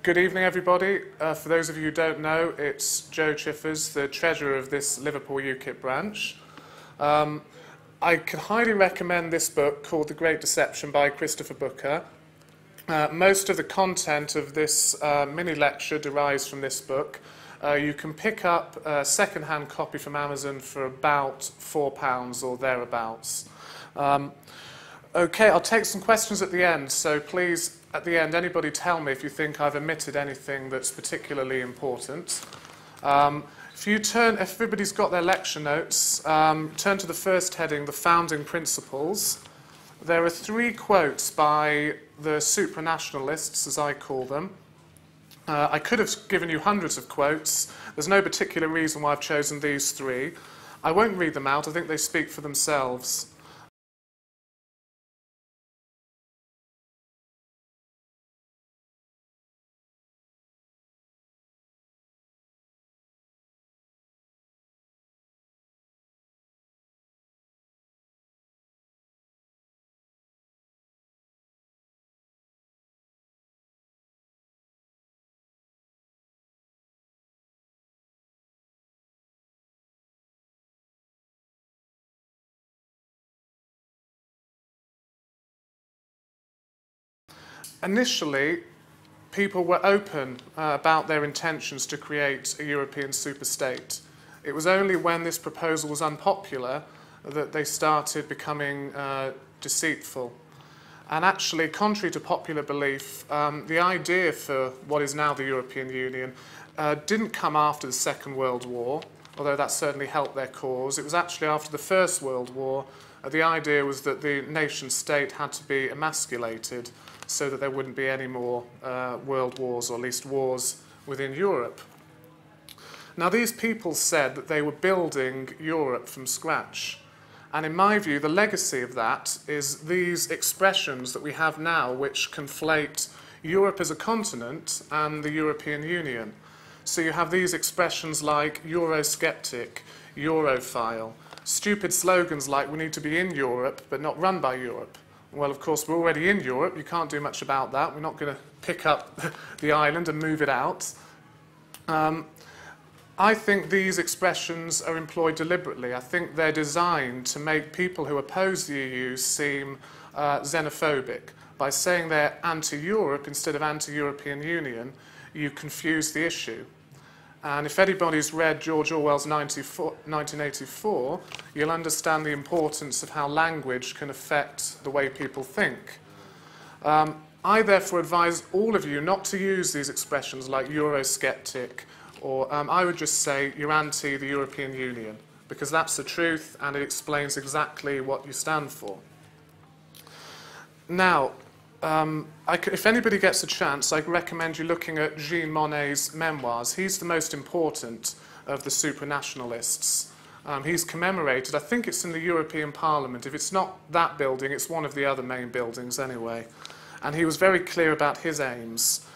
Good evening, everybody. For those of you who don't know, it's Joe Chivers, the treasurer of this Liverpool UKIP branch. I can highly recommend this book called The Great Deception by Christopher Booker. Most of the content of this mini-lecture derives from this book. You can pick up a second-hand copy from Amazon for about £4 or thereabouts. Okay, I'll take some questions at the end, so please, at the end, anybody tell me if you think I've omitted anything that's particularly important. If everybody's got their lecture notes, turn to the first heading, the founding principles. There are 3 quotes by the supranationalists, as I call them. I could have given you hundreds of quotes. There's no particular reason why I've chosen these 3. I won't read them out. I think they speak for themselves. Initially, people were open about their intentions to create a European superstate. It was only when this proposal was unpopular that they started becoming deceitful. And actually, contrary to popular belief, the idea for what is now the European Union didn't come after the Second World War, although that certainly helped their cause. It was actually after the First World War. The idea was that the nation-state had to be emasculated so that there wouldn't be any more world wars, or at least wars within Europe. Now, these people said that they were building Europe from scratch. And in my view, the legacy of that is these expressions that we have now, which conflate Europe as a continent and the European Union. So you have these expressions like Eurosceptic, Europhile, stupid slogans like we need to be in Europe but not run by Europe. Well, of course, we're already in Europe. You can't do much about that. We're not going to pick up the island and move it out. I think these expressions are employed deliberately. I think they're designed to make people who oppose the EU seem xenophobic. By saying they're anti-Europe instead of anti-European Union, you confuse the issue. And if anybody's read George Orwell's 1984, you'll understand the importance of how language can affect the way people think. I therefore advise all of you not to use these expressions like Eurosceptic, or I would just say you're anti the European Union, because that's the truth and it explains exactly what you stand for. Now, if anybody gets a chance, I'd recommend you looking at Jean Monnet's memoirs. He's the most important of the supranationalists. He's commemorated, I think it's in the European Parliament. If it's not that building, it's one of the other main buildings anyway. And he was very clear about his aims.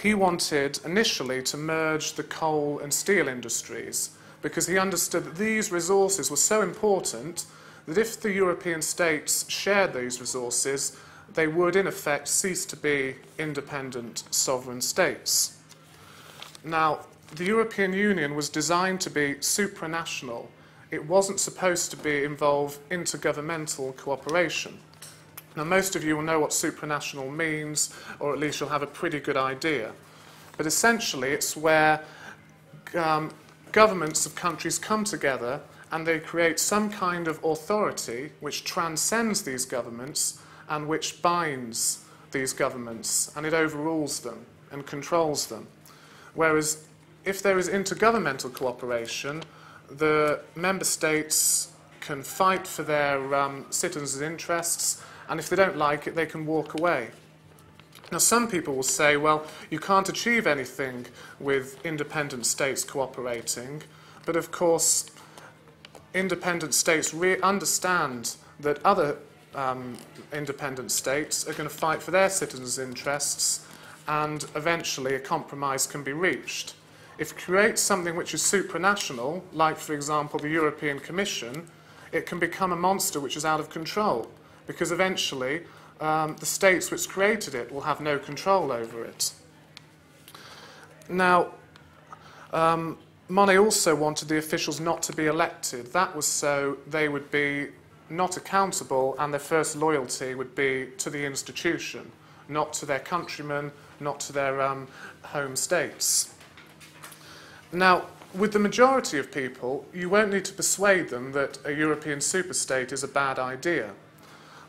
He wanted initially to merge the coal and steel industries because he understood that these resources were so important that if the European states shared these resources, they would, in effect, cease to be independent sovereign states. Now, the European Union was designed to be supranational. It wasn't supposed to involve intergovernmental cooperation. Now, most of you will know what supranational means, or at least you'll have a pretty good idea. But essentially, it's where governments of countries come together and they create some kind of authority which transcends these governments and which binds these governments, and it overrules them and controls them. Whereas if there is intergovernmental cooperation, the member states can fight for their citizens' interests, and if they don't like it, they can walk away. Now, some people will say, well, you can't achieve anything with independent states cooperating, but of course, independent states understand that other independent states are going to fight for their citizens' interests, and eventually a compromise can be reached. If you create something which is supranational, like, for example, the European Commission, it can become a monster which is out of control, because eventually the states which created it will have no control over it. Now, Monnet also wanted the officials not to be elected. That was so they would be not accountable and their first loyalty would be to the institution, not to their countrymen, not to their home states. Now, with the majority of people, you won't need to persuade them that a European superstate is a bad idea.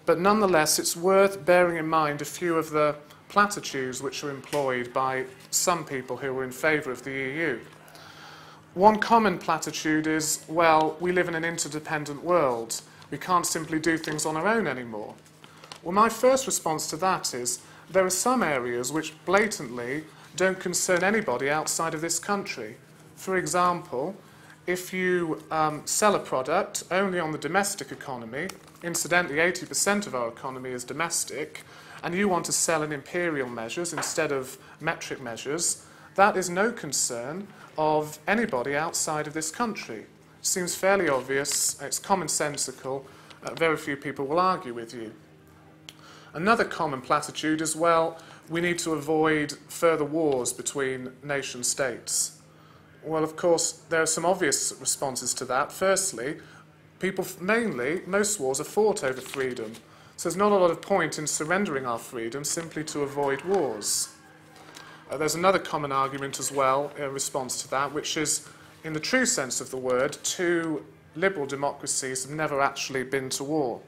But nonetheless, it's worth bearing in mind a few of the platitudes which are employed by some people who are in favour of the EU. One common platitude is, well, we live in an interdependent world. We can't simply do things on our own anymore. Well, my first response to that is, there are some areas which blatantly don't concern anybody outside of this country. For example, if you sell a product only on the domestic economy, incidentally 80% of our economy is domestic, and you want to sell in imperial measures instead of metric measures, that is no concern of anybody outside of this country. It seems fairly obvious, it's commonsensical, very few people will argue with you. Another common platitude is, well, we need to avoid further wars between nation states. Well, of course, there are some obvious responses to that. Firstly, most wars are fought over freedom. So there's not a lot of point in surrendering our freedom simply to avoid wars. There's another common argument as well in response to that, which is, in the true sense of the word, two liberal democracies have never actually been to war.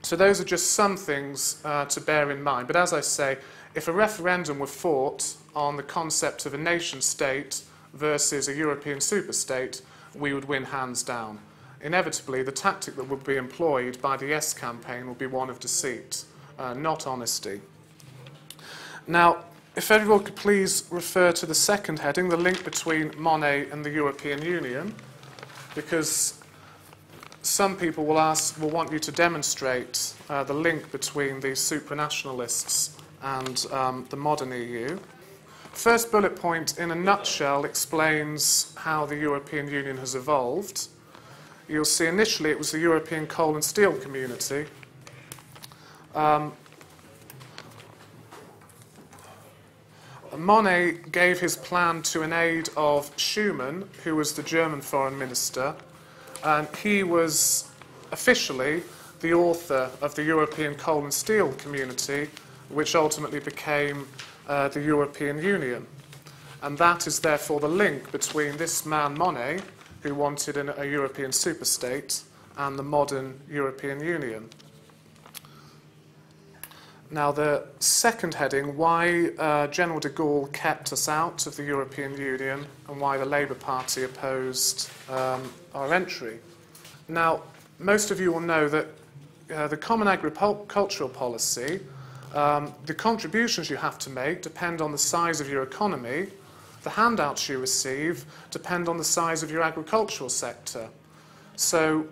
So those are just some things to bear in mind. But as I say, if a referendum were fought on the concept of a nation-state versus a European superstate, we would win hands down. Inevitably, the tactic that would be employed by the Yes campaign would be one of deceit, not honesty. Now, if everyone could please refer to the second heading, the link between Monnet and the European Union, because some people will want you to demonstrate the link between the supranationalists and the modern EU. First bullet point, in a nutshell, explains how the European Union has evolved. You'll see initially it was the European Coal and Steel Community. Monnet gave his plan to an aide of Schuman, who was the German foreign minister, and he was officially the author of the European Coal and Steel Community, which ultimately became the European Union. And that is therefore the link between this man Monnet, who wanted a European superstate, and the modern European Union. Now, the second heading, why General de Gaulle kept us out of the European Union and why the Labour Party opposed our entry. Now, most of you will know that the Common Agricultural Policy, the contributions you have to make depend on the size of your economy. The handouts you receive depend on the size of your agricultural sector. So,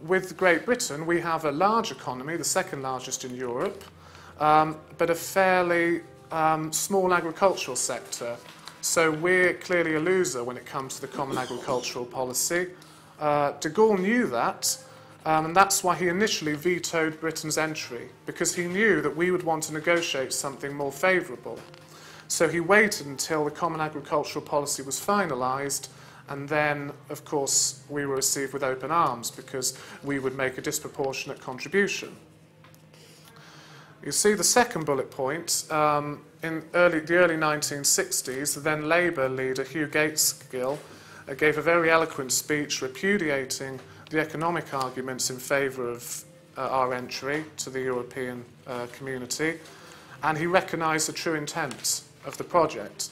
with Great Britain, we have a large economy, the second largest in Europe, but a fairly small agricultural sector. So we're clearly a loser when it comes to the Common Agricultural Policy. De Gaulle knew that, and that's why he initially vetoed Britain's entry, because he knew that we would want to negotiate something more favourable. So he waited until the Common Agricultural Policy was finalised, and then, of course, we were received with open arms, because we would make a disproportionate contribution. You see the second bullet point, in the early 1960s, the then Labour leader Hugh Gaitskell gave a very eloquent speech repudiating the economic arguments in favour of our entry to the European community, and he recognised the true intent of the project.